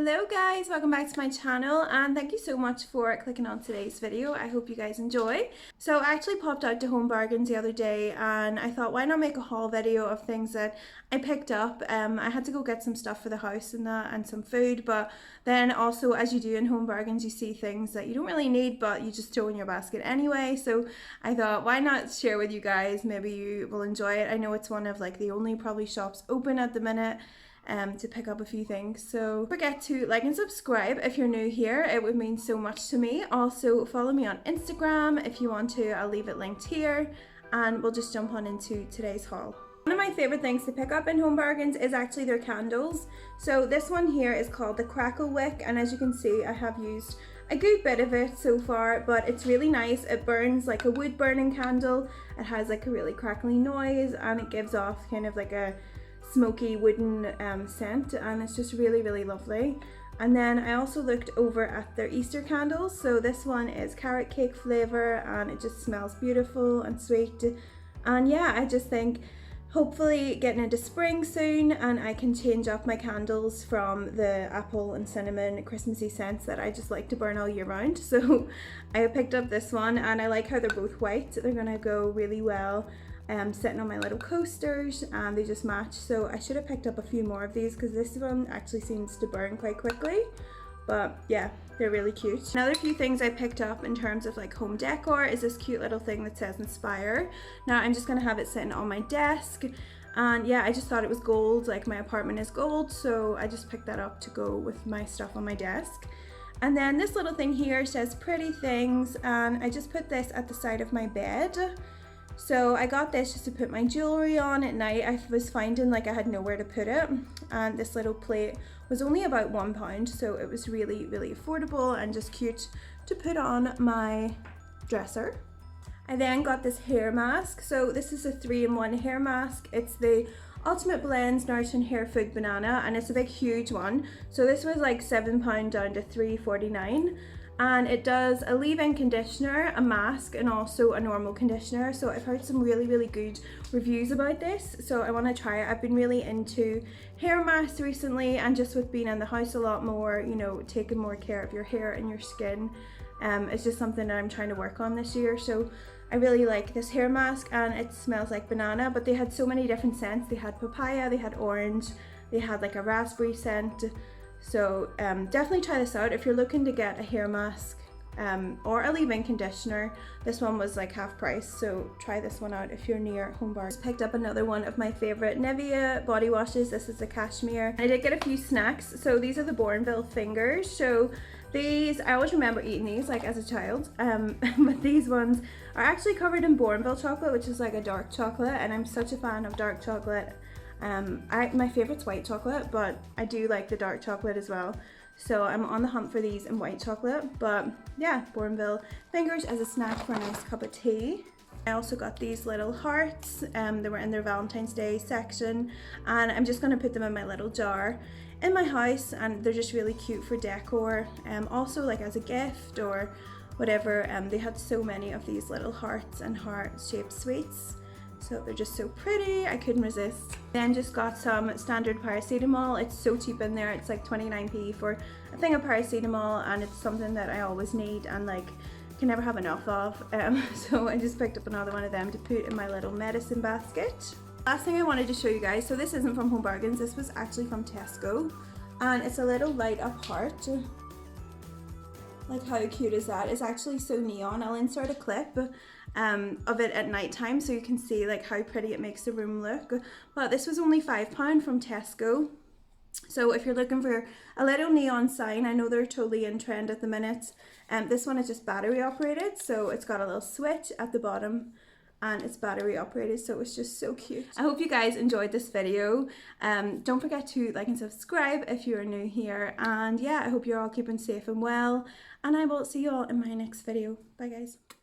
Hello guys, welcome back to my channel and thank you so much for clicking on today's video. I hope you guys enjoy. So I actually popped out to Home Bargains the other day and I thought why not make a haul video of things that I picked up. I had to go get some stuff for the house and that and some food, but then also as you do in Home Bargains you see things that you don't really need but you just throw in your basket anyway. So I thought why not share with you guys, maybe you will enjoy it. I know it's one of like the only probably shops open at the minute to pick up a few things. So don't forget to like and subscribe if you're new here, it would mean so much to me. Also follow me on Instagram if you want to, I'll leave it linked here, and we'll just jump on into today's haul. One of my favorite things to pick up in Home Bargains is actually their candles. So this one here is called the Crackle Wick, and as you can see I have used a good bit of it so far, but it's really nice. It burns like a wood burning candle, it has like a really crackly noise and it gives off kind of like a smoky wooden scent, and it's just really lovely. And then I also looked over at their Easter candles. So this one is carrot cake flavor and it just smells beautiful and sweet. And yeah, I just think hopefully getting into spring soon and I can change up my candles from the apple and cinnamon Christmassy scents that I just like to burn all year round. So I picked up this one and I like how they're both white. They're gonna go really well sitting on my little coasters and they just match. So I should have picked up a few more of these because this one actually seems to burn quite quickly, but yeah, they're really cute. Another few things I picked up in terms of like home decor is this cute little thing that says Inspire. Now I'm just gonna have it sitting on my desk, and yeah, I just thought it was gold, like my apartment is gold, so I just picked that up to go with my stuff on my desk. And then this little thing here says pretty things, and I just put this at the side of my bed. So I got this just to put my jewelry on at night. I was finding like I had nowhere to put it, and this little plate was only about £1, so it was really affordable and just cute to put on my dresser. I then got this hair mask. So this is a 3-in-1 hair mask. It's the Ultimate Blends Nourishing Hair Food Banana, and it's a big huge one. So this was like £7 down to £3.49. And it does a leave-in conditioner, a mask, and also a normal conditioner. So I've heard some really good reviews about this, so I want to try it. I've been really into hair masks recently, and just with being in the house a lot more, you know, taking more care of your hair and your skin, it's just something that I'm trying to work on this year. So I really like this hair mask, and it smells like banana, but they had so many different scents. They had papaya, they had orange, they had like a raspberry scent. So definitely try this out if you're looking to get a hair mask or a leave-in conditioner. This one was like half price, so try this one out if you're near Home Bargains. Picked up another one of my favorite Nivea body washes. This is the cashmere. I did get a few snacks. So these are the Bournville fingers. So these, I always remember eating these like as a child, but these ones are actually covered in Bournville chocolate, which is like a dark chocolate, and I'm such a fan of dark chocolate. My favorite's white chocolate, but I do like the dark chocolate as well. So I'm on the hunt for these in white chocolate, but yeah, Bournville fingers as a snack for a nice cup of tea. I also got these little hearts. They were in their Valentine's Day section, and I'm just going to put them in my little jar in my house, and they're just really cute for decor. Also like as a gift or whatever. They had so many of these little hearts and heart-shaped sweets. So they're just so pretty, I couldn't resist. Then just got some standard paracetamol. It's so cheap in there, it's like 29p for a thing of paracetamol, and it's something that I always need and like can never have enough of. So I just picked up another one of them to put in my little medicine basket. Last thing I wanted to show you guys, so this isn't from Home Bargains, this was actually from Tesco, and it's a little light up heart. Like how cute is that? It's actually so neon. I'll insert a clip of it at night time so you can see like how pretty it makes the room look. But this was only £5 from Tesco. So if you're looking for a little neon sign, I know they're totally in trend at the minute. This one is just battery operated, so it's got a little switch at the bottom and it's battery operated, so it's just so cute. I hope you guys enjoyed this video. Don't forget to like and subscribe if you're new here, and yeah, I hope you're all keeping safe and well, and I will see you all in my next video. Bye guys.